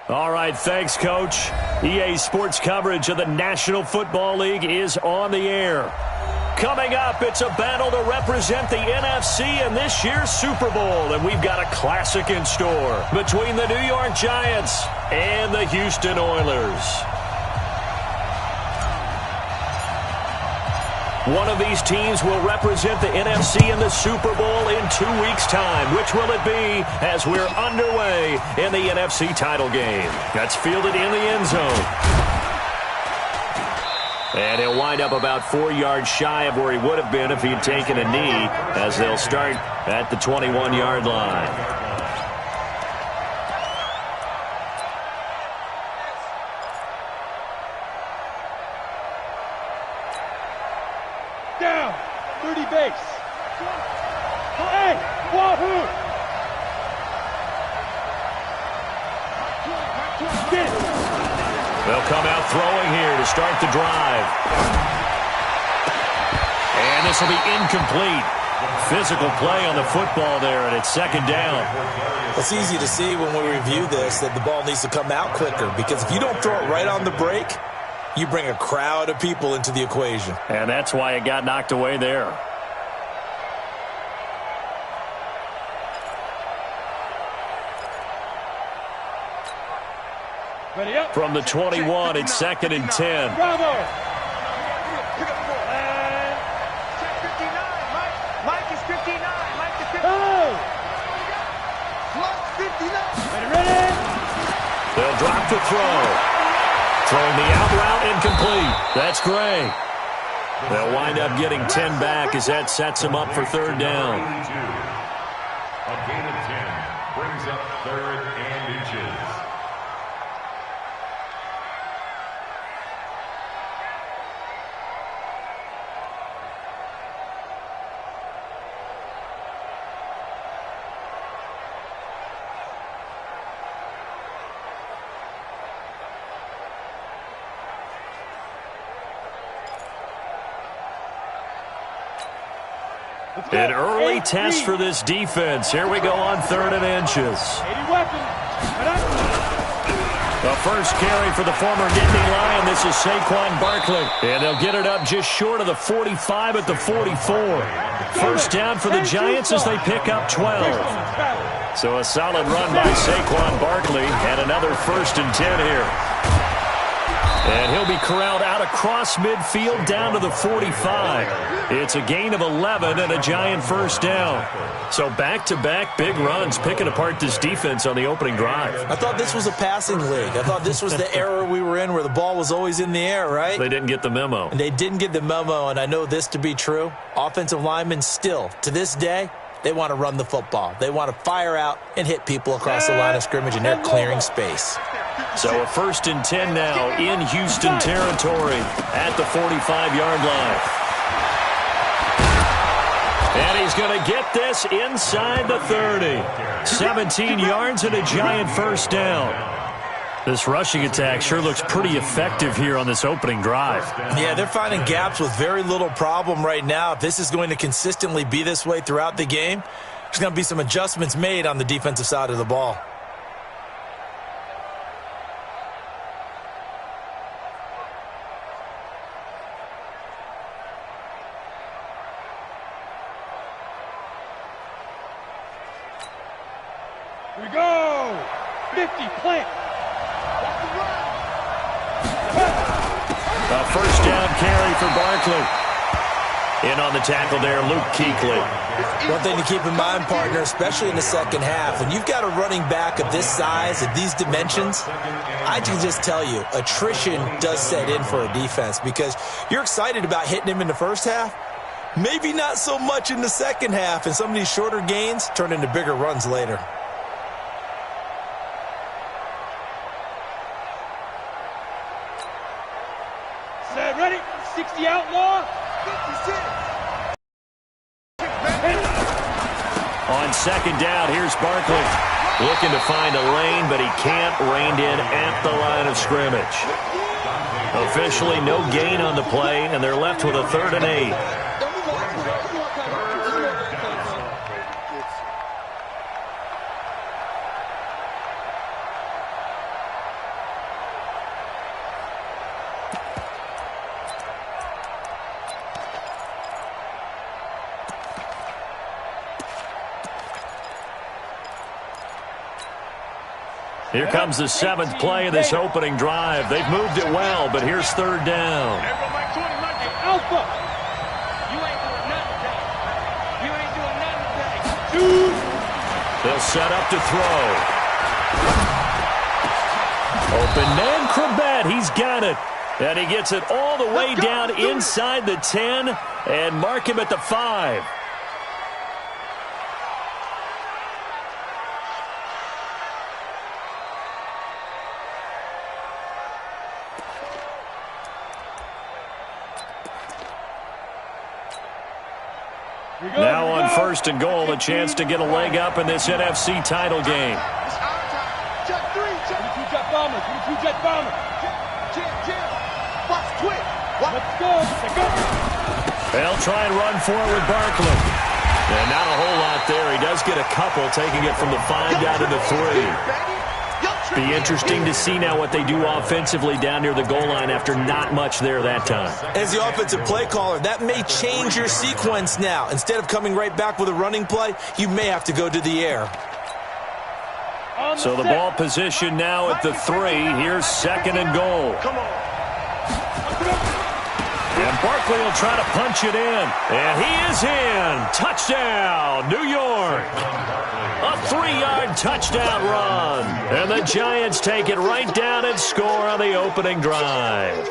All right, thanks, Coach. EA Sports coverage of the National Football League is on the air. Coming up, it's a battle to represent the NFC in this year's Super Bowl, and we've got a classic in store between the New York Giants and the Houston Oilers. One of these teams will represent the NFC in the Super Bowl in 2 weeks' time. Which will it be as we're underway in the NFC title game? That's fielded in the end zone. And he'll wind up about 4 yards shy of where he would have been if he'd taken a knee, as they'll start at the 21-yard line. Down, 30 base. Hey, wahoo! They'll come out throwing here to start the drive. And this will be incomplete. Physical play on the football there, and it's second down. It's easy to see when we review this that the ball needs to come out quicker, because if you don't throw it right on the break, you bring a crowd of people into the equation. And that's why it got knocked away there. From the 21, it's second and 10. Bravo! Check 59. Mike is 59. Mike is 59. Oh! Plus 59. Ready? They'll drop the throw. Throwing the out route incomplete. That's Gray. They'll wind up getting 10 back as that sets them up for third down. A gain of 10 brings up third and inches. An early test for this defense. Here we go on third and inches. 80 weapons. The first carry for the former Nittany Lion. This is Saquon Barkley. And they'll get it up just short of the 45 at the 44. First down for the Giants as they pick up 12. So a solid run by Saquon Barkley and another first and 10 here. And he'll be corralled out across midfield down to the 45. It's a gain of 11 and a Giant first down. So back-to-back big runs picking apart this defense on the opening drive. I thought this was a passing league. I thought this was the era we were in where the ball was always in the air, right? They didn't get the memo. And they didn't get the memo, and I know this to be true. Offensive linemen still, to this day, they want to run the football. They want to fire out and hit people across the line of scrimmage, and they're clearing space. So a first and 10 now in Houston territory at the 45-yard line. And he's going to get this inside the 30. 17 yards and a Giant first down. This rushing attack sure looks pretty effective here on this opening drive. Yeah, they're finding gaps with very little problem right now. If this is going to consistently be this way throughout the game, there's going to be some adjustments made on the defensive side of the ball. Here we go. 50, plant. A first down carry for Barkley. In on the tackle there, Luke Kuechly. One thing to keep in mind, partner, especially in the second half, when you've got a running back of this size, of these dimensions, I can just tell you, attrition does set in for a defense because you're excited about hitting him in the first half, maybe not so much in the second half, and some of these shorter gains turn into bigger runs later. Set, ready? 60 outlaw. 56. On second down, here's Barkley. Looking to find a lane, but he can't. Reined in at the line of scrimmage. Officially no gain on the play, and they're left with a 3rd and 8. Here comes the 7th play of this opening drive. They've moved it well, but here's 3rd down. Alpha. You ain't doing nothing today. You ain't doing nothing today. They'll set up to throw. Open man, Krebet. He's got it. And he gets it all the way down inside the 10 and mark him at the 5. Now on 1st and goal, a chance to get a leg up in this NFC title game. Jet 22 jet bomber. 22 jet bomber. Jet. Watch quick. Let's go. They'll try and run for it with Barkley. And not a whole lot there. He does get a couple, taking it from the 5 down to the 3. Be interesting to see now what they do offensively down near the goal line after not much there that time. As the offensive play caller, that may change your sequence now. Instead of coming right back with a running play, you may have to go to the air. So the ball position now at the 3. Here's 2nd and goal. Come on. And Barkley will try to punch it in. And he is in. Touchdown, New York. A 3-yard touchdown run. And the Giants take it right down and score on the opening drive.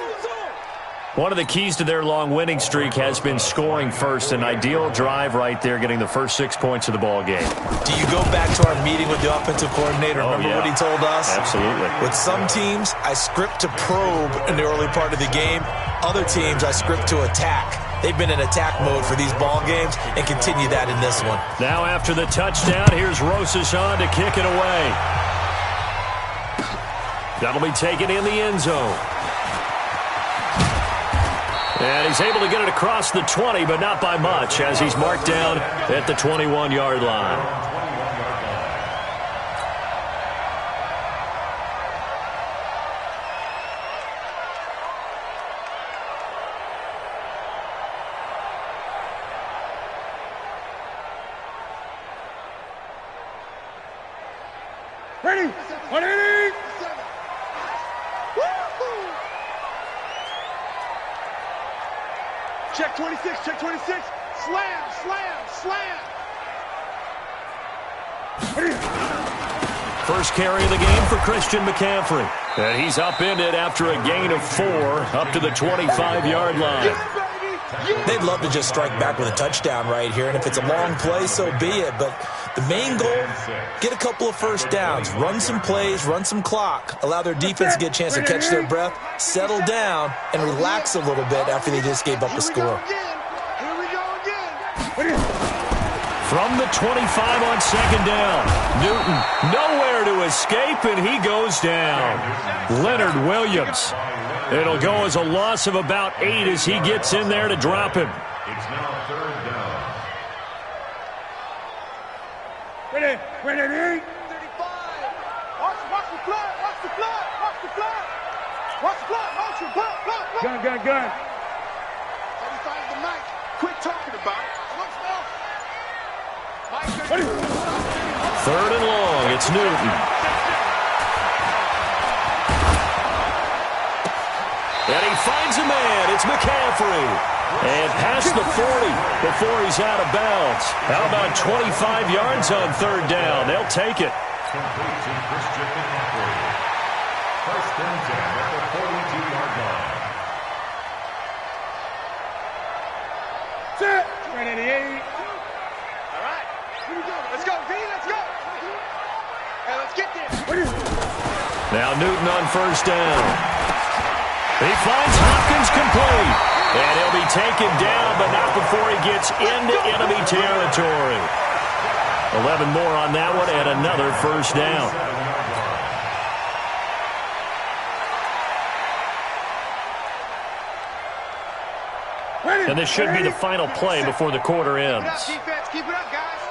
One of the keys to their long winning streak has been scoring first. An ideal drive right there, getting the first 6 points of the ball game. Do you go back to our meeting with the offensive coordinator? Remember what he told us? Absolutely. With some teams, I script to probe in the early part of the game. Other teams, I script to attack. They've been in attack mode for these ball games and continue that in this one. Now after the touchdown, here's Rosas on to kick it away. That'll be taken in the end zone. And he's able to get it across the 20, but not by much, as he's marked down at the 21-yard line. Ready. 180. Check 26. Check 26. Slam. First carry of the game for Christian McCaffrey. And he's upended after a gain of 4 up to the 25-yard line. They'd love to just strike back with a touchdown right here, and if it's a long play, so be it. But the main goal, get a couple of first downs, run some plays, run some clock, allow their defense to get a chance to catch their breath, settle down, and relax a little bit after they just gave up a score. Here we go again. From the 25 on 2nd down, Newton nowhere to escape, and he goes down. Leonard Williams. It'll go as a loss of about 8 as he gets in there to drop him. It's now 3rd down. Ready. 35. Watch the flag. Gun. 35 the mic. Quit talking about it. Ready. 3rd and long. It's Newton. And he finds a man. It's McCaffrey. And past the 40 before he's out of bounds. How about 25 yards on 3rd down? They'll take it. Complete to Christian McCaffrey. 1st and 10 at the 42-yard line. Set. 188. All right. Here we go. Let's go, V. Let's go. Hey, let's get there. Now Newton on 1st down. He finds Hopkins complete. And he'll be taken down, but not before he gets into enemy territory. 11 more on that one and another 1st down. And this should be the final play before the quarter ends. Keep it up, guys.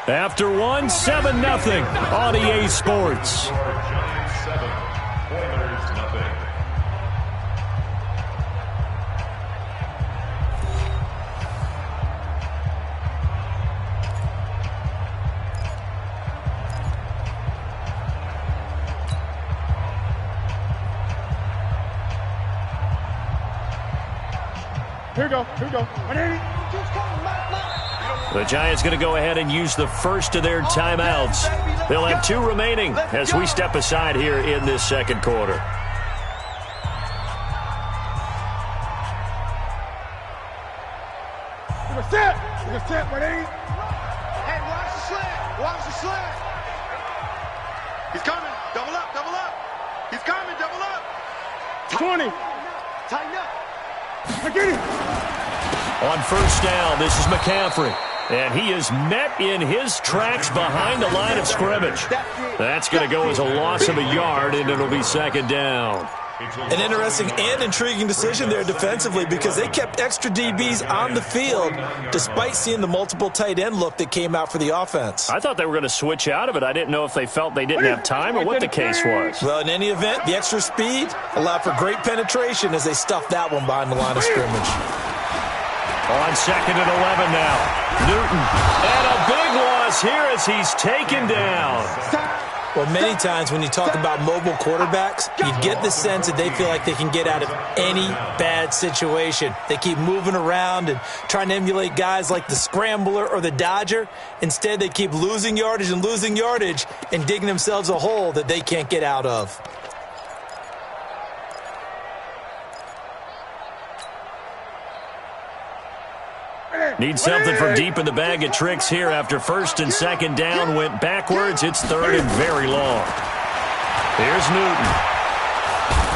After one, 7-0 on EA Sports. Giants 7, Oilers nothing. Here we go. The Giants going to go ahead and use the first of their timeouts. They'll have 2 remaining as we step aside here in this second quarter. Set, 180. Hey, watch the slant. Watch the slant. He's coming. Double up. He's coming. Double up. 20. Tighten up. I get it. On first down, this is McCaffrey. And he is met in his tracks behind the line of scrimmage. That's going to go as a loss of a yard, and it'll be second down. An interesting and intriguing decision there defensively because they kept extra DBs on the field despite seeing the multiple tight end look that came out for the offense. I thought they were going to switch out of it. I didn't know if they felt they didn't have time or what the case was. Well, in any event, the extra speed allowed for great penetration as they stuffed that one behind the line of scrimmage. On second and 11 now. Newton. And a big loss here as he's taken down. Well, many times when you talk about mobile quarterbacks, you get the sense that they feel like they can get out of any bad situation. They keep moving around and trying to emulate guys like the Scrambler or the Dodger. Instead, they keep losing yardage and digging themselves a hole that they can't get out of. Need something from deep in the bag of tricks here after first and second down went backwards. It's third and very long. Here's Newton.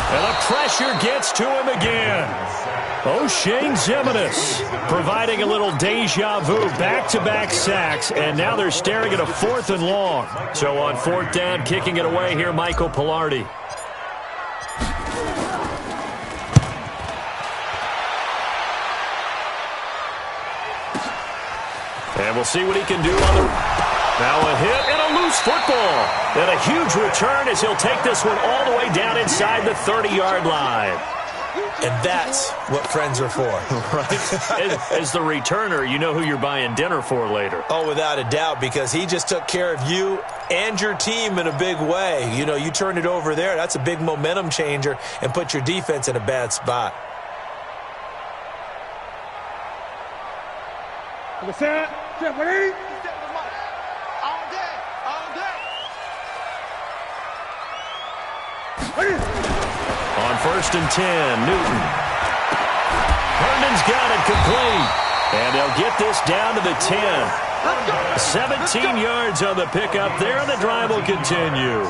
And the pressure gets to him again. O'Shane Ximines providing a little deja vu. Back-to-back sacks, and now they're staring at a 4th and long. So on 4th down, kicking it away here, Michael Pilardi. And we'll see what he can do on the... Now a hit and a loose football. And a huge return as he'll take this one all the way down inside the 30-yard line. And that's what friends are for. Right? As the returner, you know who you're buying dinner for later. Oh, without a doubt, because he just took care of you and your team in a big way. You know, you turned it over there. That's a big momentum changer and put your defense in a bad spot. Set, 180. All day. On first and 10, Newton. Herndon's got it complete. And they'll get this down to the 10. 17 yards on the pickup there, and the drive will continue.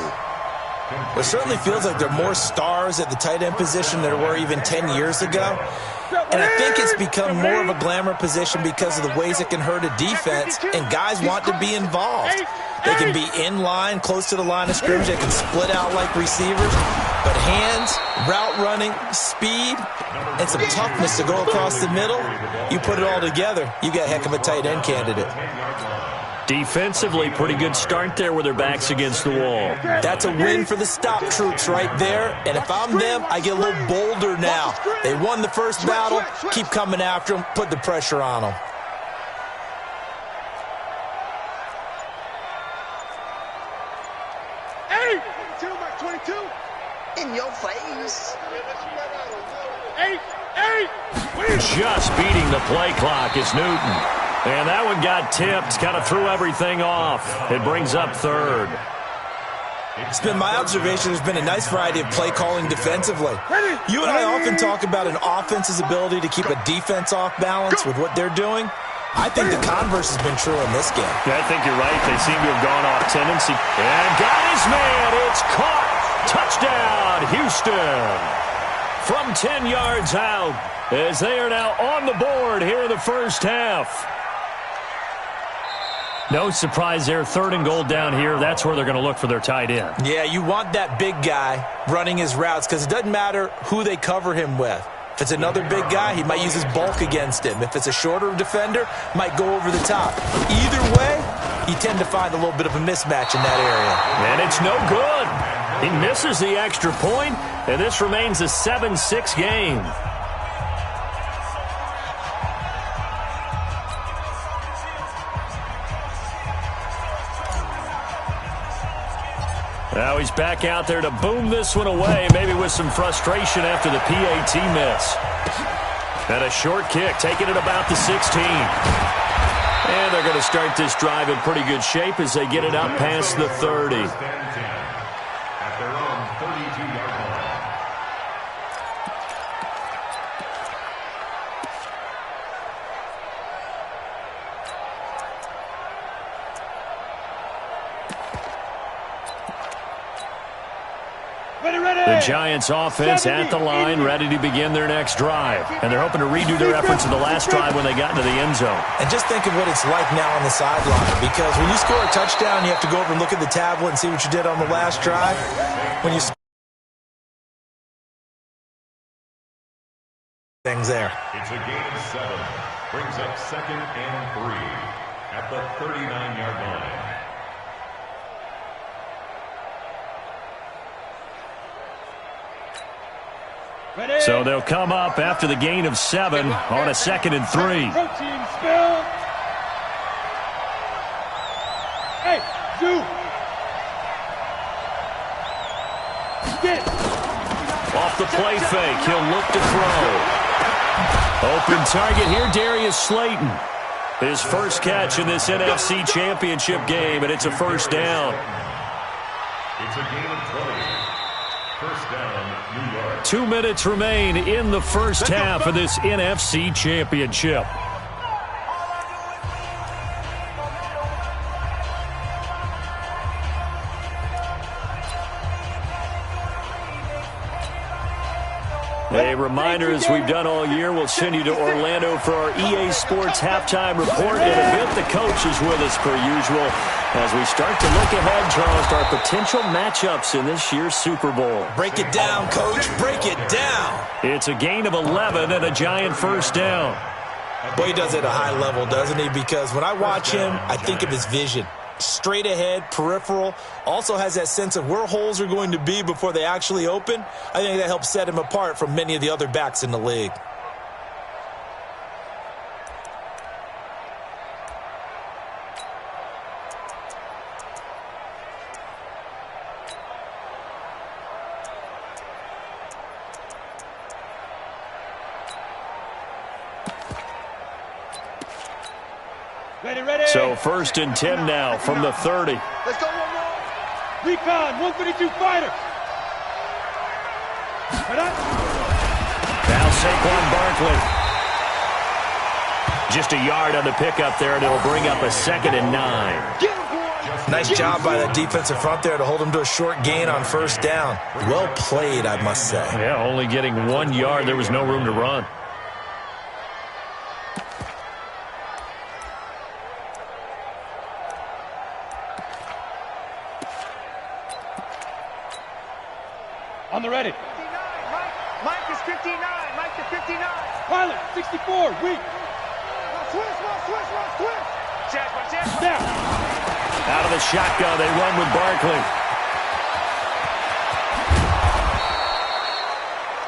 It certainly feels like there are more stars at the tight end position than there were even 10 years ago. And I think it's become more of a glamour position because of the ways it can hurt a defense, and guys want to be involved. They can be in line, close to the line of scrimmage. They can split out like receivers. But hands, route running, speed, and some toughness to go across the middle, you put it all together, you got a heck of a tight end candidate. Defensively, pretty good start there with their backs against the wall. That's a win for the stop troops right there. And if I'm them, I get a little bolder now. They won the first battle. Keep coming after them. Put the pressure on them. Hey! 22. In your face. Hey! Just beating the play clock is Newton. And that one got tipped, kind of threw everything off. It brings up third. It's been my observation there's been a nice variety of play calling defensively. You and I often talk about an offense's ability to keep a defense off balance with what they're doing. I think the converse has been true in this game. Yeah, I think you're right. They seem to have gone off tendency. And got his man. It's caught. Touchdown, Houston. From 10 yards out as they are now on the board here in the first half. No surprise there. Third and goal down here. That's where they're going to look for their tight end. Yeah, you want that big guy running his routes because it doesn't matter who they cover him with. If it's another big guy, he might use his bulk against him. If it's a shorter defender, might go over the top. Either way, you tend to find a little bit of a mismatch in that area. And it's no good. He misses the extra point, and this remains a 7-6 game. Now he's back out there to boom this one away, maybe with some frustration after the PAT miss. And a short kick, taking it about the 16. And they're going to start this drive in pretty good shape as they get it out past the 30. At their own 32-yard line. The Giants offense at the line, ready to begin their next drive. And they're hoping to redo their efforts in the last drive when they got into the end zone. And just think of what it's like now on the sideline, because when you score a touchdown, you have to go over and look at the tablet and see what you did on the last drive. When you things there. It's a gain of 7. Brings up 2nd and 3 at the 39-yard line. So they'll come up after the gain of 7 on a 2nd and 3. Protein spill. Hey, Zoo. Get it. Off the play fake, he'll look to throw. Open target here, Darius Slayton. His first catch in this NFC Championship game, and it's a first down. It's a gain of 20. First down, New York. 2 minutes remain in the first half of this NFC Championship. A reminder, as we've done all year, we'll send you to Orlando for our EA Sports halftime report. In a bit, the coach is with us per usual as we start to look ahead, Charles, to our potential matchups in this year's Super Bowl. Break it down, Coach. Break it down. It's a gain of 11 and a Giant first down. Boy, he does it at a high level, doesn't he? Because when I watch him, I think of his vision. Straight ahead, peripheral, also has that sense of where holes are going to be before they actually open. I think that helps set him apart from many of the other backs in the league. Ready. So 1st and 10 now from the 30. Let's go, one more. Recon, 152 fighter. Now Saquon Barkley. Just a yard on the pickup there, and it'll bring up a 2nd and 9. Nice job by that defensive front there to hold him to a short gain on first down. Well played, I must say. Yeah, only getting 1 yard. There was no room to run. On the ready. Mike is 59. Mike is 59. Pilot, 64. Weak. Switch. Check. Snap. Out of the shotgun, they run with Barkley.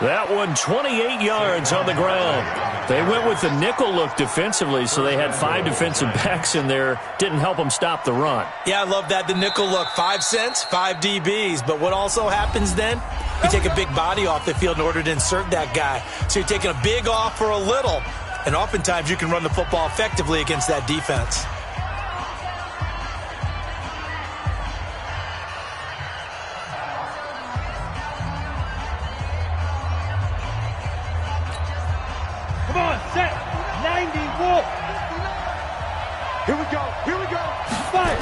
That one, 28 yards on the ground. They went with the nickel look defensively, so they had 5 defensive backs in there. Didn't help them stop the run. Yeah, I love that, the nickel look. 5 cents, 5 DBs. But what also happens then? You take a big body off the field in order to insert that guy. So you're taking a big off for a little. And oftentimes you can run the football effectively against that defense. Come on, set. 90 Wolf. Here we go. Fire.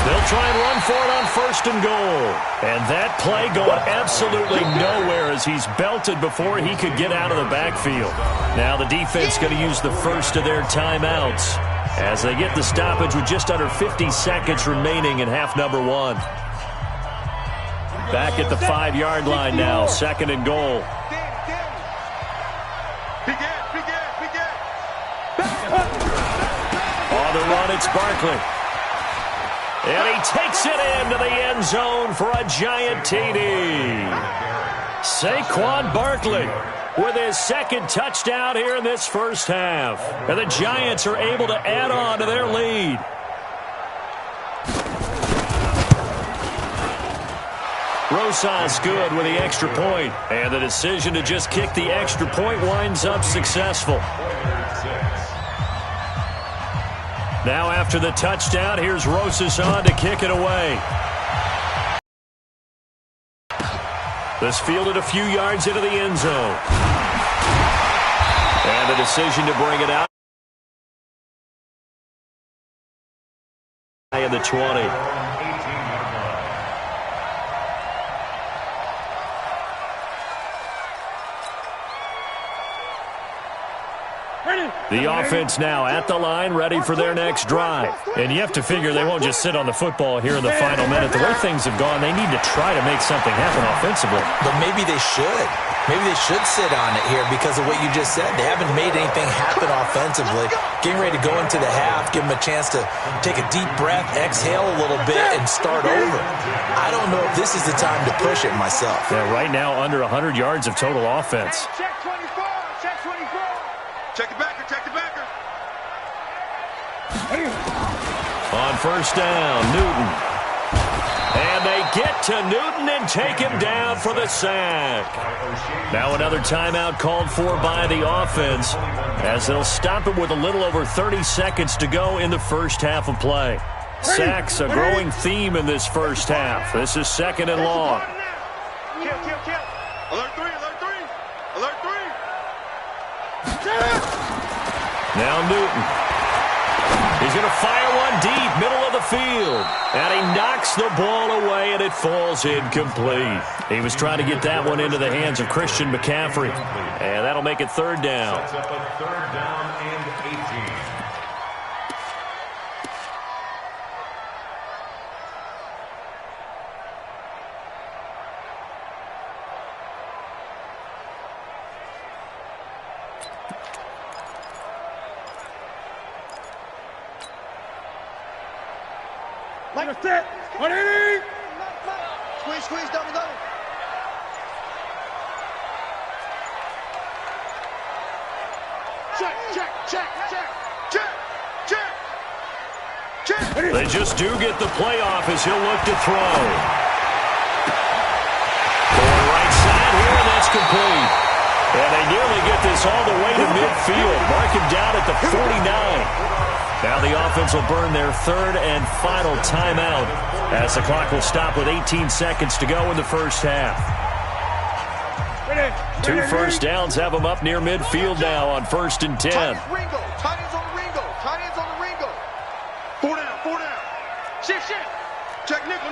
They'll try and run for it on 1st and goal. And that play going absolutely nowhere as he's belted before he could get out of the backfield. Now the defense going to use the first of their timeouts as they get the stoppage with just under 50 seconds remaining in half number 1. Back at the 5-yard line now, 2nd and goal. Begin. On the run, it's Barkley. And he takes it into the end zone for a Giant TD. Saquon Barkley with his 2nd touchdown here in this first half. And the Giants are able to add on to their lead. Rosas good with the extra point. And the decision to just kick the extra point winds up successful. Now after the touchdown, here's Rosas on to kick it away. This fielded a few yards into the end zone. And the decision to bring it out in the 20. The offense now at the line, ready for their next drive. And you have to figure they won't just sit on the football here in the final minute. The way things have gone, they need to try to make something happen offensively. But maybe they should. Maybe they should sit on it here because of what you just said. They haven't made anything happen offensively. Getting ready to go into the half, give them a chance to take a deep breath, exhale a little bit, and start over. I don't know if this is the time to push it myself. Yeah, right now under 100 yards of total offense. Check 24. Check 24. Check the backer, check the backer. On first down, Newton. And they get to Newton and take him down for the sack. Now another timeout called for by the offense as they'll stop him with a little over 30 seconds to go in the first half of play. Sacks a growing theme in this first half. This is second and long. Kill. Alert 3, alert 3. Alert 3. Now Newton. He's going to fire one deep, middle of the field. And he knocks the ball away, and it falls incomplete. He was trying to get that one into the hands of Christian McCaffrey. And that'll make it third down. Sets up a third down and 18. Like a set. 180. Squeeze, double. Check. They just do get the playoff as he'll look to throw. Going right side here, and that's complete. And they nearly get this all the way to midfield. Mark him down at the 49. Now the offense will burn their third and final timeout as the clock will stop with 18 seconds to go in the first half. 2 first downs have them up near midfield now on 1st and 10. Tight ends on the Ringo. 4 down. Shift. Check nickel.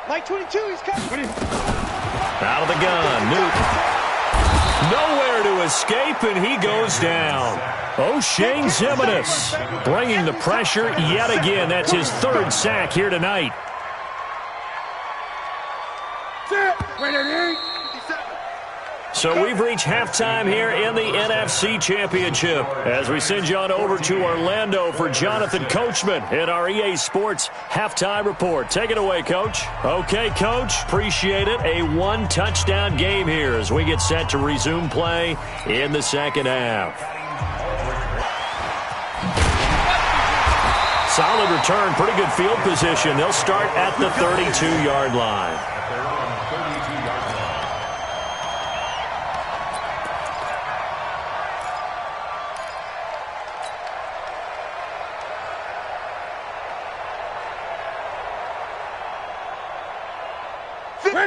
Like 22, he's coming. Out of the gun, Newton. Nowhere to escape, and he goes down. O'Shane Ximines bringing the pressure yet again. That's his third sack here tonight. So we've reached halftime here in the NFC Championship as we send you on over to Orlando for Jonathan Coachman in our EA Sports Halftime Report. Take it away, Coach. Okay, Coach, appreciate it. A one-touchdown game here as we get set to resume play in the second half. Solid return, pretty good field position. They'll start at the 32-yard line.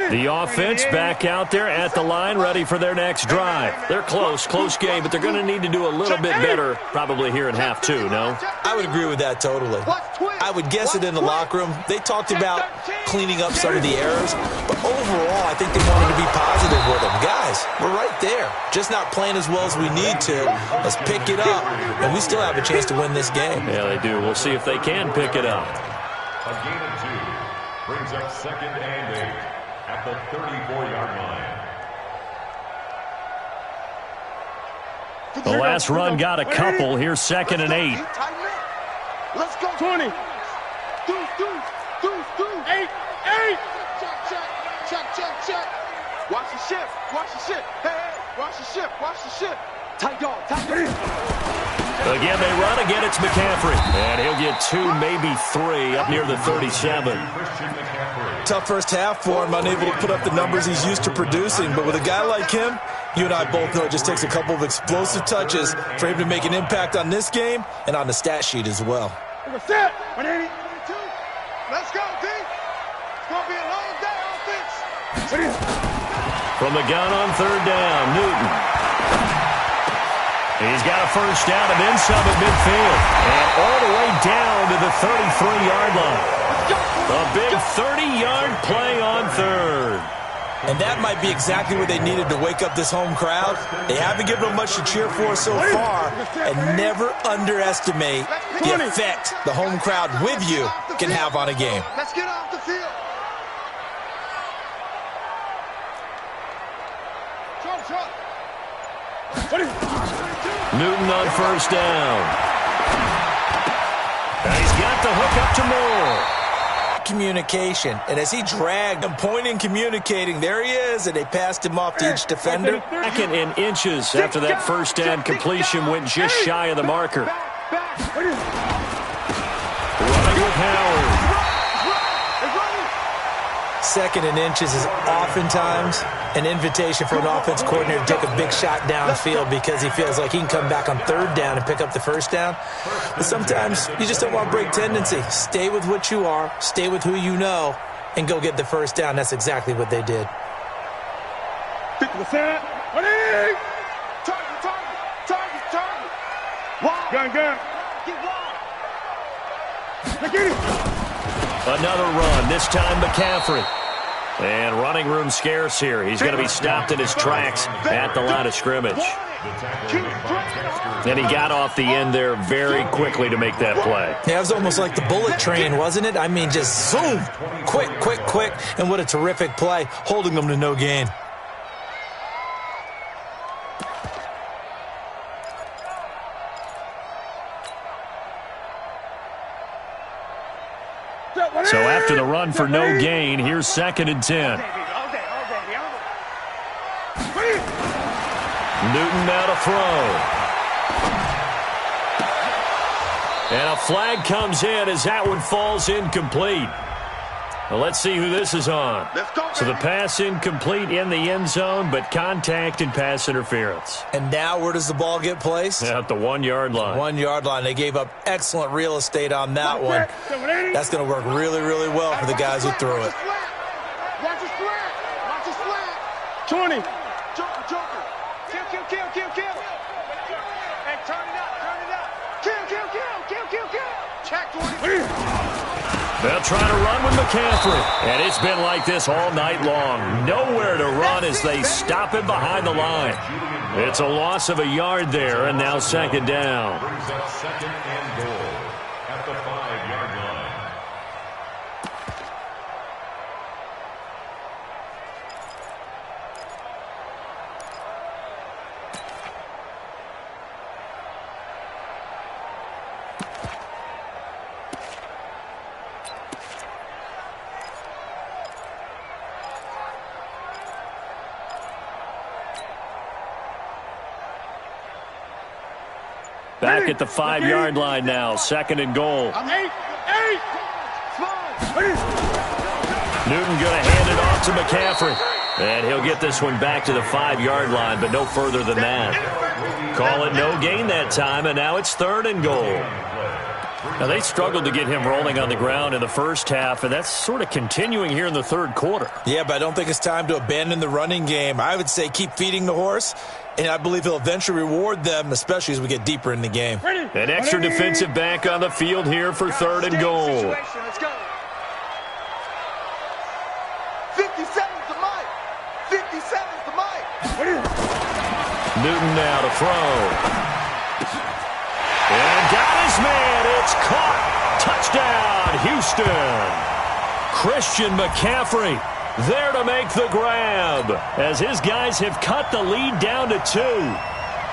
The offense back out there at the line, ready for their next drive. They're close game, but they're going to need to do a little bit better probably here in half two, no? I would agree with that totally. I would guess it in the locker room. They talked about cleaning up some of the errors, but overall, I think they wanted to be positive with them. Guys, we're right there. Just not playing as well as we need to. Let's pick it up, and we still have a chance to win this game. Yeah, they do. We'll see if they can pick it up. A gain of 2 brings up 2nd and 8 at the 34-yard line. The last run got a couple. Here's 2nd and 8. Let's go. 20. Deuce. 8. Check. Watch the shift. Hey, watch the shift. Tight dog. Tight dog. Again, they run. Again, it's McCaffrey. And he'll get 2, maybe 3, up near the 37. Tough first half for him, unable to put up the numbers he's used to producing. But with a guy like him, you and I both know it just takes a couple of explosive touches for him to make an impact on this game and on the stat sheet as well. Set. 180. 22. Let's go, D. It's going to be a long day offense. From the gun on third down, Newton. He's got a first down and then some at midfield. And all the way down to the 33-yard line. A big 30-yard play on third. And that might be exactly what they needed to wake up this home crowd. They haven't given them much to cheer for so far. And never underestimate the effect the home crowd with you can have on a game. Let's get off the field. Newton on first down. And he's got the hook up to Moore. Communication, and as he dragged him, pointing, communicating, there he is, and they passed him off to each defender. Second in inches after that first down completion went just shy of the marker. Running with Howard. Second in inches is oftentimes an invitation for an offense coordinator to take a big shot downfield because he feels like he can come back on third down and pick up the first down. But sometimes you just don't want to break tendency. Stay with what you are, stay with who you know, and go get the first down. That's exactly what they did. 50%. Target. Wide. Gun. Get wide. Another run, this time McCaffrey. And running room scarce here. He's going to be stopped in his tracks at the line of scrimmage. And he got off the end there very quickly to make that play. Yeah, it was almost like the bullet train, wasn't it? I mean, just zoom, quick. And what a terrific play, holding them to no gain. So after the run for no gain, here's 2nd and 10. Newton now to throw. And a flag comes in as that one falls incomplete. Well, let's see who this is on. So the pass incomplete in the end zone, but contact and pass interference. And now where does the ball get placed? At the 1-yard line. 1-yard line. They gave up excellent real estate on that one. That's going to work really, really well for the guys who threw it. Watch his flat. 20. Joker. Kill. Hey, turn it up. Kill. Check 20. They'll try to run with McCaffrey. And it's been like this all night long. Nowhere to run as they stop him behind the line. It's a loss of a yard there, and now 2nd down. Brings up 2nd and goal at the 5-yard line. Back at the 5-yard line now, 2nd and goal. I'm 8. Newton going to hand it off to McCaffrey. And he'll get this one back to the 5-yard line, but no further than that. Call it no gain that time, and now it's 3rd and goal. Now, they struggled to get him rolling on the ground in the first half, and that's sort of continuing here in the 3rd quarter. Yeah, but I don't think it's time to abandon the running game. I would say keep feeding the horse, and I believe he'll eventually reward them, especially as we get deeper in the game. An extra defensive back on the field here for 3rd and goal. Let's go. 57's the mic. 57's the mic. Newton now to throw. And got his man. It's caught. Touchdown, Houston. Christian McCaffrey there to make the grab as his guys have cut the lead down to 2.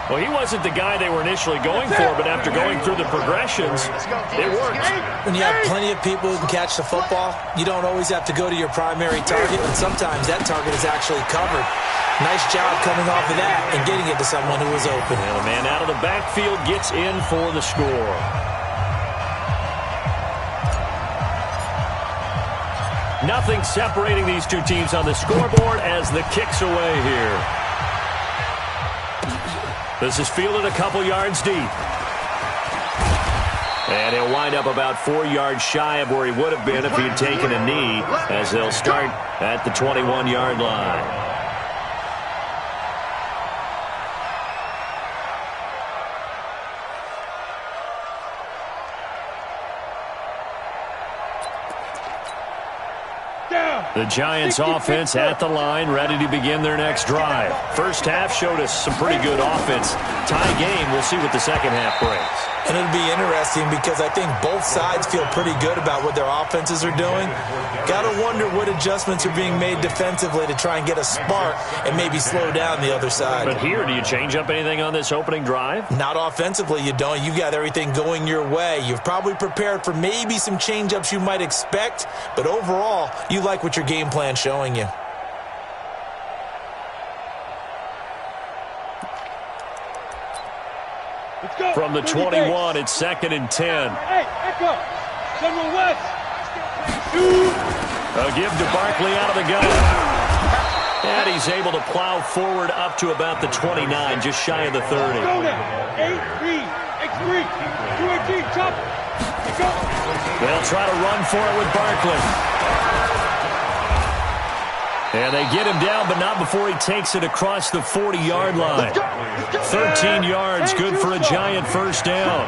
Well, he wasn't the guy they were initially going for, but after going through the progressions, it worked. When you have plenty of people who can catch the football, you don't always have to go to your primary target, and sometimes that target is actually covered. Nice job coming off of that and getting it to someone who was open. And the man out of the backfield gets in for the score. Nothing separating these two teams on the scoreboard as the kick's away here. This is fielded a couple yards deep. And he'll wind up about 4 yards shy of where he would have been if he had taken a knee, as they'll start at the 21-yard line. The Giants offense at the line, ready to begin their next drive. First half showed us some pretty good offense. Tie game, we'll see what the second half brings. And it'll be interesting because I think both sides feel pretty good about what their offenses are doing. Got to wonder what adjustments are being made defensively to try and get a spark and maybe slow down the other side. But here, do you change up anything on this opening drive? Not offensively, you don't. You've got everything going your way. You've probably prepared for maybe some change-ups you might expect, but overall, you like what your game plan's showing you. From the 21, it's 2nd and 10. Hey, echo. General West. A give to Barkley out of the gun. And he's able to plow forward up to about the 29, just shy of the 30. Go now. 8-3. X3. 2-18. Chop. Go. They'll try to run for it with Barkley. And they get him down, but not before he takes it across the 40-yard line. 13 yards, good for a Giant first down.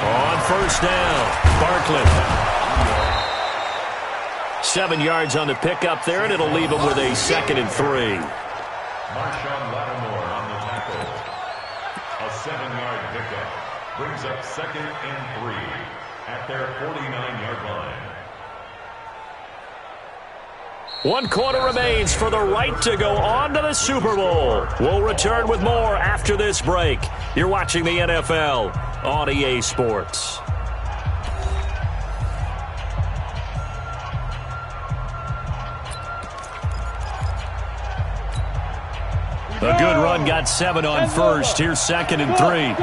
On first down, Barkley. 7 yards on the pickup there, and it'll leave him with a 2nd and 3. Marshawn Lattimore on the tackle. A 7-yard pickup brings up 2nd and 3 at their 49-yard line. 1 quarter remains for the right to go on to the Super Bowl. We'll return with more after this break. You're watching the NFL on EA Sports. A good run got 7 on first. Here's 2nd and 3.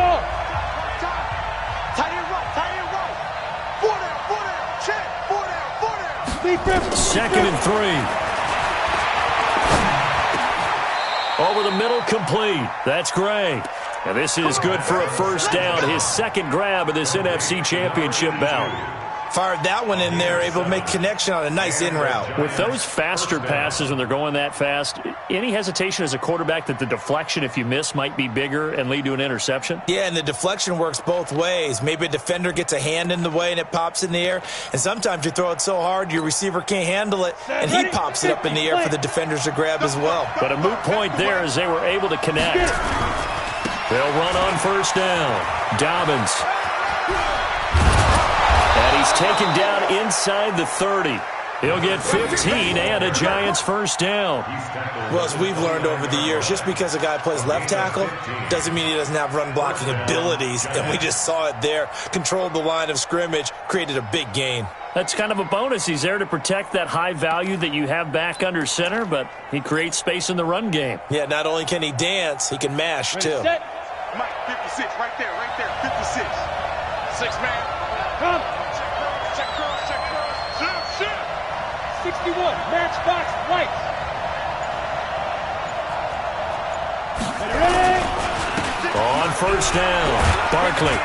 Second and 3. Over the middle, complete. That's great. And this is good for a first down. His second grab of this NFC Championship bout. Fired that one in there, able to make connection on a nice in route. With those faster passes when they're going that fast, any hesitation as a quarterback that the deflection, if you miss, might be bigger and lead to an interception? Yeah, and the deflection works both ways. Maybe a defender gets a hand in the way and it pops in the air. And sometimes you throw it so hard your receiver can't handle it, and he pops it up in the air for the defenders to grab as well. But a moot point there as they were able to connect. They'll run on first down. Dobbins. And he's taken down inside the 30. He'll get 15 and a Giants first down. Well, as we've learned over the years, just because a guy plays left tackle doesn't mean he doesn't have run blocking abilities. And we just saw it there. Controlled the line of scrimmage, created a big gain. That's kind of a bonus. He's there to protect that high value that you have back under center, but he creates space in the run game. Yeah, not only can he dance, he can mash too. Mike, 56, right there, 56. 6 man. Come. Check cross. 61, matchbox, right. Ready? On first down, Barkley.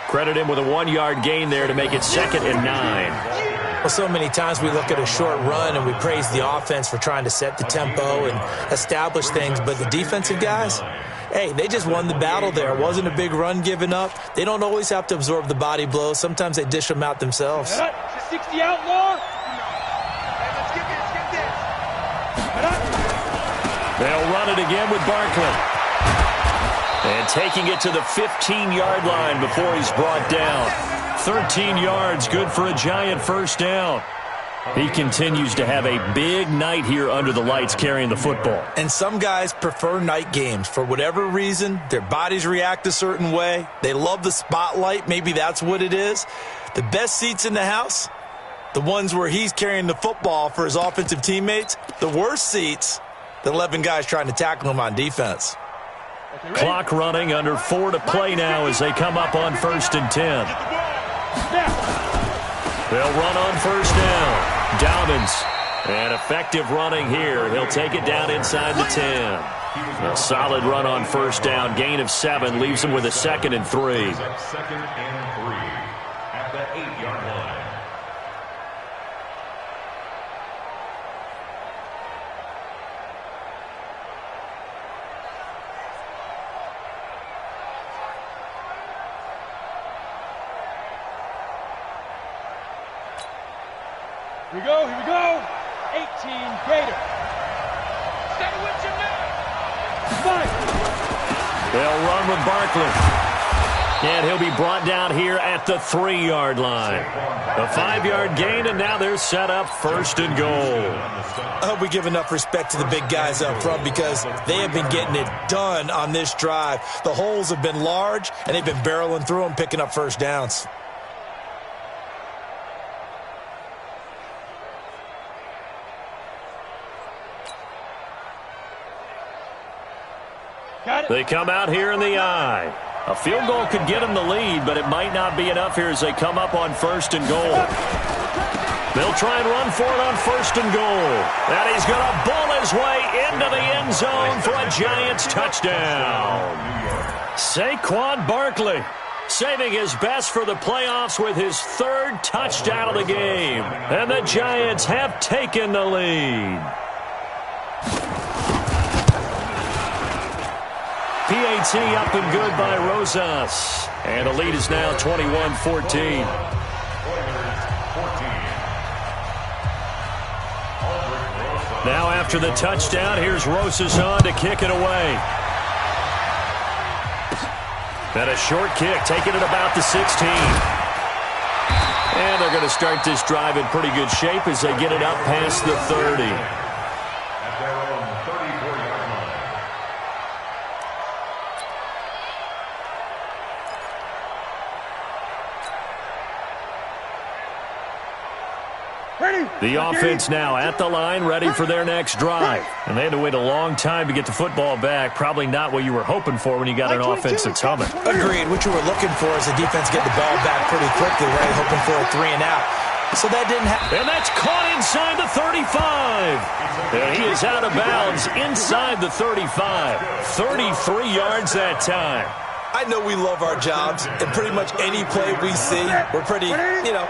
Credit him with a 1-yard gain there to make it 2nd and 9. Well, so many times we look at a short run and we praise the offense for trying to set the tempo and establish things, but the defensive guys, hey, they just won the battle there. It wasn't a big run given up. They don't always have to absorb the body blows. Sometimes they dish them out themselves. 60 outlaw. Let's get this. They'll run it again with Barkley. And taking it to the 15-yard line before he's brought down. 13 yards, good for a Giant first down. He continues to have a big night here under the lights carrying the football. And some guys prefer night games. For whatever reason, their bodies react a certain way. They love the spotlight. Maybe that's what it is. The best seats in the house, the ones where he's carrying the football for his offensive teammates. The worst seats, the 11 guys trying to tackle him on defense. Clock running, under 4 to play now as they come up on 1st and 10. They'll run on 1st down. Dobbins, and effective running here. He'll take it down inside the 10. A solid run on 1st down. Gain of 7 leaves him with a 2nd and 3. 2nd and 3 at the 8-yard line. Here we go, here we go. 18 greater. Stay with your man. 5. They'll run with Barkley. And he'll be brought down here at the 3-yard line. A 5-yard gain, and now they're set up 1st and goal. I hope we give enough respect to the big guys up front because they have been getting it done on this drive. The holes have been large, and they've been barreling through them, picking up 1st downs. They come out here in the eye. A field goal could get them the lead, but it might not be enough here as they come up on 1st and goal. They'll try and run for it on 1st and goal. And he's going to bull his way into the end zone for a Giants touchdown. Saquon Barkley saving his best for the playoffs with his 3rd touchdown of the game. And the Giants have taken the lead. PAT up and good by Rosas. And the lead is now 21-14. Now after the touchdown, here's Rosas on to kick it away. And a short kick, taking it about the 16. And they're going to start this drive in pretty good shape as they get it up past the 30. The offense now at the line, ready for their next drive. And they had to wait a long time to get the football back. Probably not what you were hoping for when you got an offense that's humming. Agreed. What you were looking for is the defense get the ball back pretty quickly, right? Hoping for a 3 and out. So that didn't happen. And that's caught inside the 35. And he is out of bounds inside the 35. 33 yards that time. I know we love our jobs, and pretty much any play we see, we're pretty,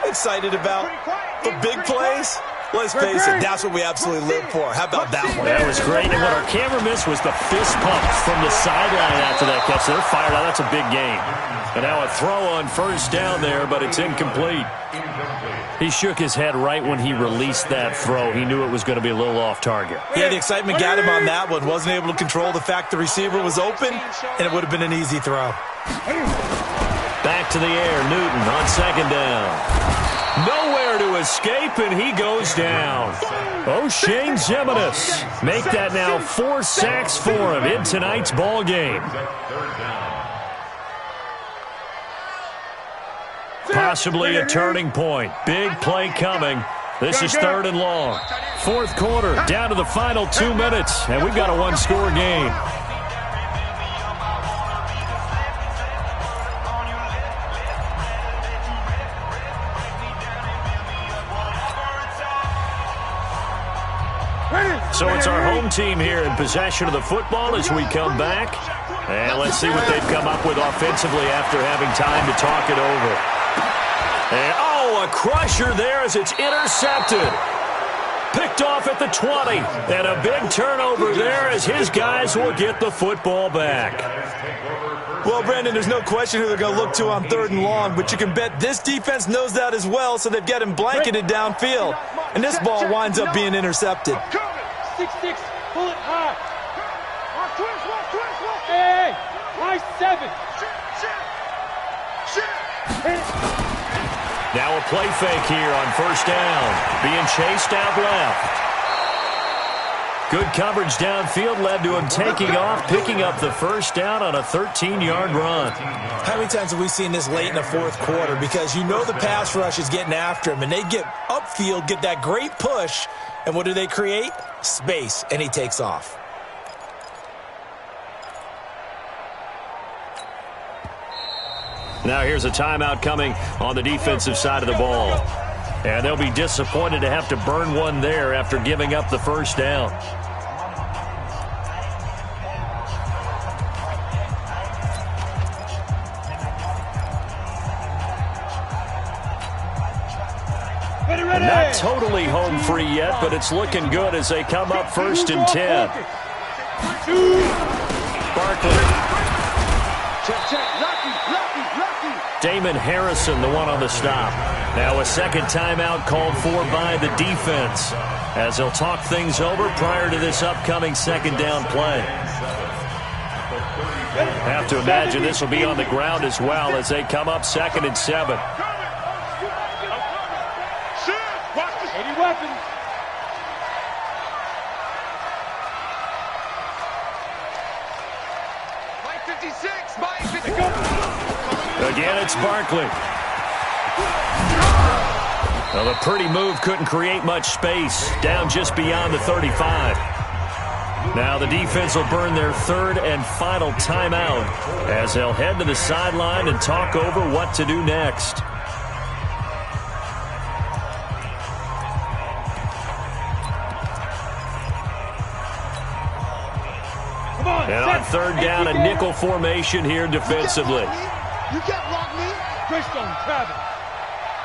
excited about. But big plays, let's face it, that's what we absolutely live for. How about that one? That was great, and what our camera missed was the fist pump from the sideline after that catch. They're fired out. That's a big game. And now a throw on 1st down there, but it's incomplete. He shook his head right when he released that throw. He knew it was going to be a little off target. Yeah, the excitement got him on that one. Wasn't able to control the fact the receiver was open, and it would have been an easy throw. Back to the air, Newton on 2nd down. Nowhere to escape, and he goes down. O'Shane Ximines make that now 4 sacks for him in tonight's ball game. Possibly a turning point. Big play coming. This is 3rd and long. 4th quarter, down to the final 2 minutes, and we've got a 1-score game. So it's our home team here in possession of the football as we come back. And let's see what they've come up with offensively after having time to talk it over. And, a crusher there as it's intercepted. Picked off at the 20. And a big turnover there as his guys will get the football back. Well, Brandon, there's no question who they're going to look to on 3rd and long, but you can bet this defense knows that as well, so they've got him blanketed downfield. And this ball winds up being intercepted. 6-6, pull it high. Watch twist. Hey, high 7. Now a play fake here on first down. Being chased out left. Good coverage downfield led to him taking off, picking up the first down on a 13-yard run. How many times have we seen this late in the fourth quarter? Because you know the pass rush is getting after him, and they get upfield, get that great push, and what do they create? Space, and he takes off. Now here's a timeout coming on the defensive side of the ball. And they'll be disappointed to have to burn one there after giving up the first down. Not totally home free yet, but it's looking good as they come up first and 10. Barkley. Damon Harrison, the one on the stop. Now a second timeout called for by the defense as they'll talk things over prior to this upcoming second down play. Have to imagine this will be on the ground as well as they come up 2nd and 7. 80 weapons. Mike 56, Mike 56. Again, it's Barkley. Well, the pretty move couldn't create much space. Down just beyond the 35. Now the defense will burn their third and final timeout as they'll head to the sideline and talk over what to do next. And on third down, a nickel formation here defensively. You can't block me. Christian Travis.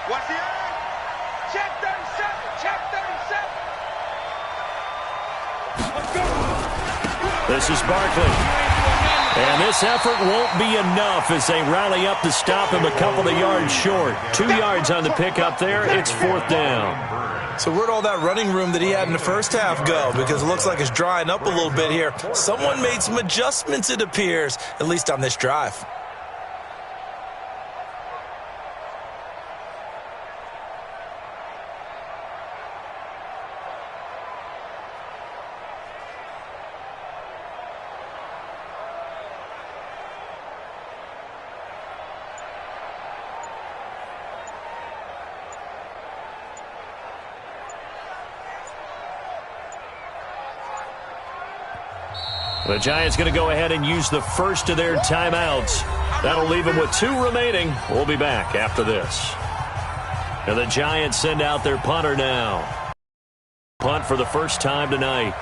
Watch the eye. Check 37. Check 37. This is Barkley. And this effort won't be enough as they rally up to stop him a couple of yards short. 2 yards on the pickup there. It's fourth down. So where'd all that running room that he had in the first half go? Because it looks like it's drying up a little bit here. Someone made some adjustments, it appears, at least on this drive. The Giants going to go ahead and use the first of their timeouts. That'll leave them with 2 remaining. We'll be back after this. And the Giants send out their punter now. Punt for the first time tonight.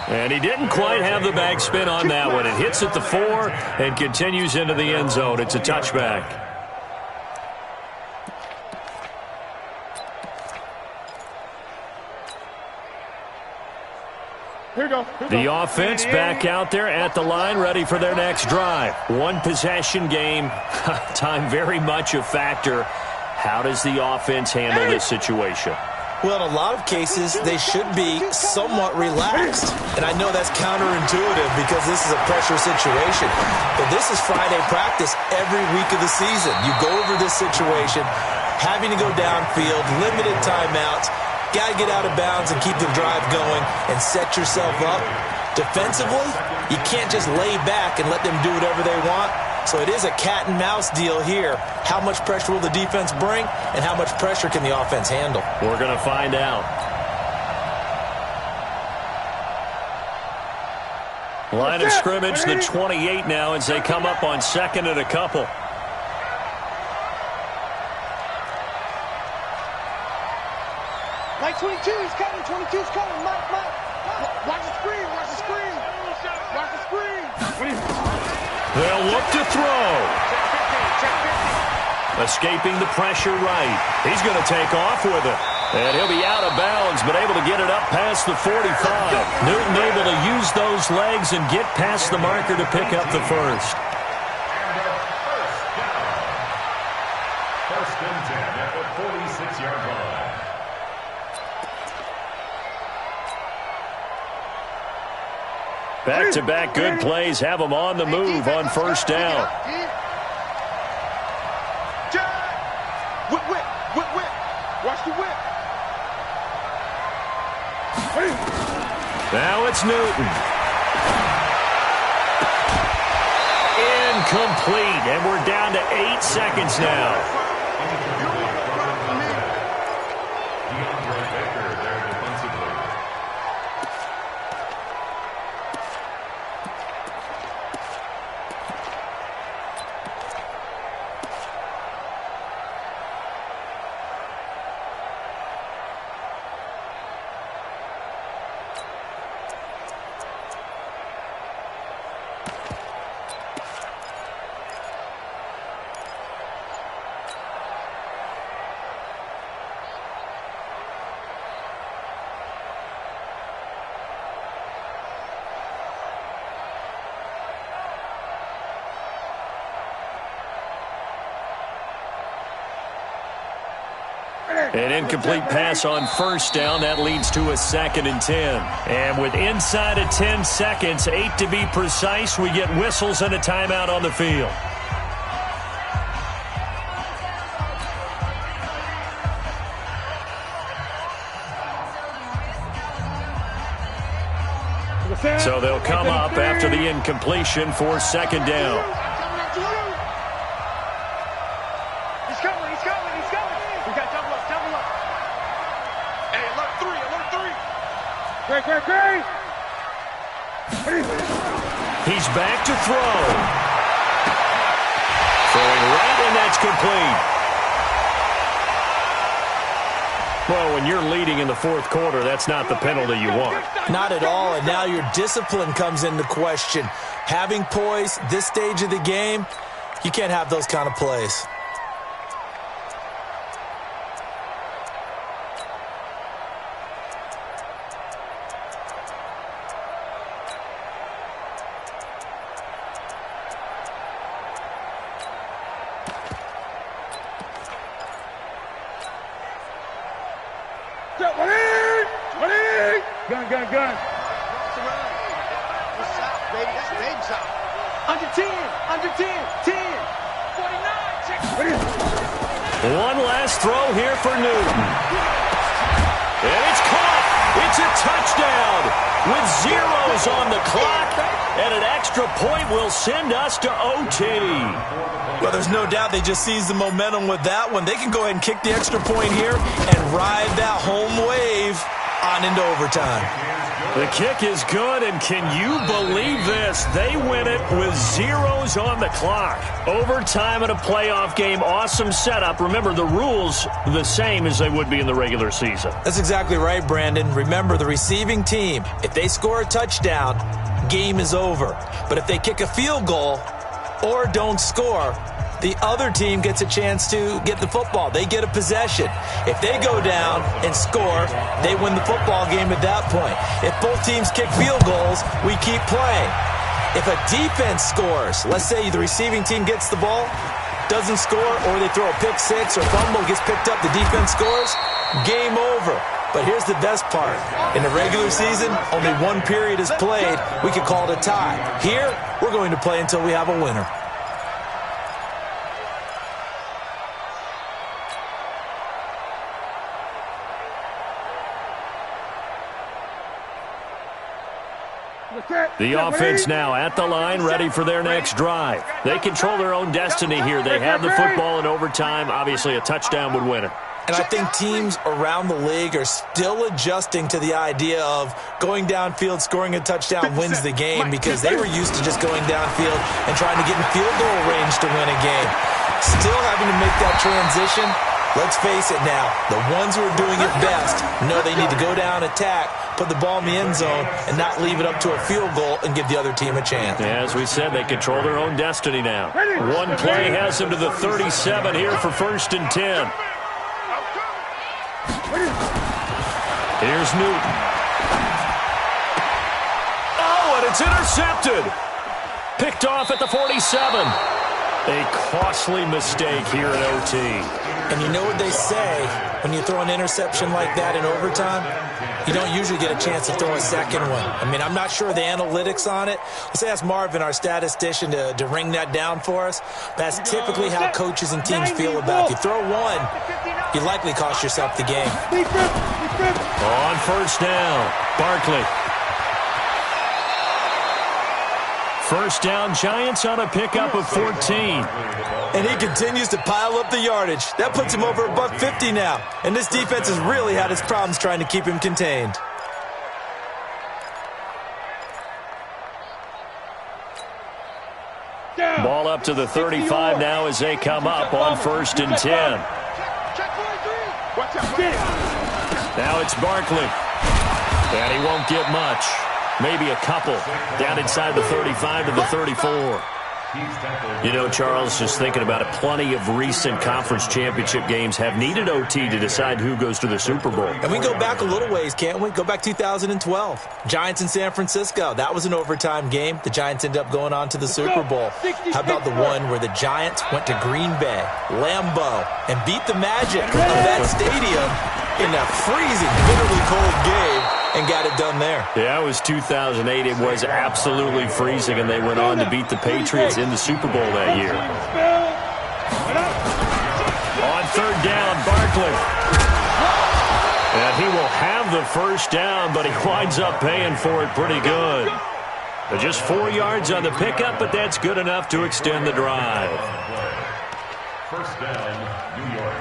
And he didn't quite have the backspin on that one. It hits at the 4 and continues into the end zone. It's a touchback. Here we go. The offense back out there at the line, ready for their next drive. One possession game. Time very much a factor. How does the offense handle this situation? Well, in a lot of cases, they should be somewhat relaxed. And I know that's counterintuitive because this is a pressure situation. But this is Friday practice every week of the season. You go over this situation, having to go downfield, limited timeouts. Got to get out of bounds and keep the drive going and set yourself up. Defensively, you can't just lay back and let them do whatever they want. So it is a cat and mouse deal here. How much pressure will the defense bring and how much pressure can the offense handle? We're going to find out. Line of scrimmage, the 28 now as they come up on 2nd and a couple. Mike 22 is coming. 22 is coming. Mike. Watch the screen. Watch the screen. Watch the screen. They'll look to throw. Escaping the pressure right. He's going to take off with it. And he'll be out of bounds, but able to get it up past the 45. Newton able to use those legs and get past the marker to pick up the first. First and 10 at the 46-yard line. Back-to-back good plays have them on the move on first down. Whip. Watch the whip. Now it's Newton. Incomplete, and we're down to 8 seconds now. An incomplete pass on first down. That leads to a 2nd and 10. And with inside of 10 seconds, 8 to be precise, we get whistles and a timeout on the field. So they'll come up after the incompletion for 2nd down. He's coming. We got double up. Hey, alert three. Great. He's back to throw. Throwing right, and that's complete. Well, when you're leading in the 4th quarter, that's not the penalty you want. Not at all, and now your discipline comes into question. Having poise, this stage of the game, you can't have those kind of plays. Gun. What's up, baby? That's baby time. Under 10. 10. 49. One last throw here for Newton. And it's caught. It's a touchdown with zeros on the clock. And an extra point will send us to OT. Well, there's no doubt they just seized the momentum with that one. They can go ahead and kick the extra point here and ride that home wave on into overtime. The kick is good, and can you believe this? They win it with zeros on the clock. Overtime in a playoff game, awesome setup. Remember, the rules the same as they would be in the regular season. That's exactly right, Brandon. Remember, the receiving team, if they score a touchdown, game is over. But if they kick a field goal or don't score, the other team gets a chance to get the football. They get a possession. If they go down and score, they win the football game at that point. If both teams kick field goals, we keep playing. If a defense scores, let's say the receiving team gets the ball, doesn't score, or they throw a pick six or fumble, gets picked up, the defense scores, game over. But here's the best part. In the regular season, only one period is played. We could call it a tie. Here, we're going to play until we have a winner. The offense now at the line, ready for their next drive. They control their own destiny here. They have the football in overtime. Obviously, a touchdown would win it. And I think teams around the league are still adjusting to the idea of going downfield, scoring a touchdown wins the game, because they were used to just going downfield and trying to get in field goal range to win a game. Still having to make that transition. Let's face it now, the ones who are doing it best know they need to go down, attack, put the ball in the end zone, and not leave it up to a field goal and give the other team a chance. As we said, they control their own destiny now. One play has them to the 37 here for 1st and 10. Here's Newton. Oh, and it's intercepted. Picked off at the 47. A costly mistake here at OT. And you know what they say, when you throw an interception like that in overtime, you don't usually get a chance to throw a second one. I mean, I'm not sure of the analytics on it. Let's ask Marvin, our statistician, to ring that down for us. That's typically how coaches and teams feel about it. You throw one, you likely cost yourself the game. On first down, Barkley. First down, Giants on a pickup of 14. And he continues to pile up the yardage. That puts him over $150 now. And this defense has really had its problems trying to keep him contained. Ball up to the 35 now as they come up on first and 10. Now it's Barkley. And he won't get much. Maybe a couple. Down inside the 35 to the 34. You know, Charles, just thinking about it, plenty of recent conference championship games have needed OT to decide who goes to the Super Bowl. And we go back a little ways, can't we? Go back 2012. Giants in San Francisco. That was an overtime game. The Giants ended up going on to the Super Bowl. How about the one where the Giants went to Green Bay, Lambeau, and beat the Magic of that stadium in a freezing, bitterly cold game and got it done there? Yeah, it was 2008. It was absolutely freezing, and they went on to beat the Patriots in the Super Bowl that year. On third down, Barkley. And he will have the first down, but he winds up paying for it pretty good. But just 4 yards on the pickup, but that's good enough to extend the drive. First down, New York.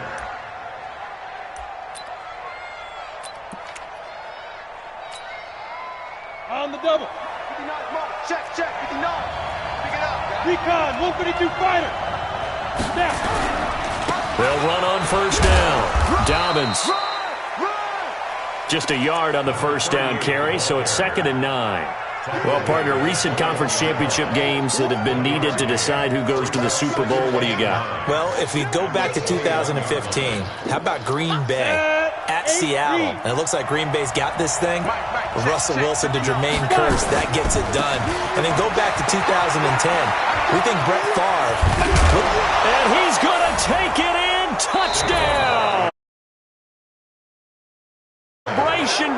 On the double. 59, come on. Check, 59. Pick it up. Recon, 152 fighter. Snap. They'll run on first down. Dobbins. Just a yard on the first down carry, so it's 2nd and 9. Well, partner, recent conference championship games that have been needed to decide who goes to the Super Bowl, what do you got? Well, if we go back to 2015, how about Green Bay at Seattle? And it looks like Green Bay's got this thing. Russell Wilson to Jermaine Kearse, that gets it done. And then go back to 2010. We think Brett Favre. And he's going to take it in. Touchdown! Celebration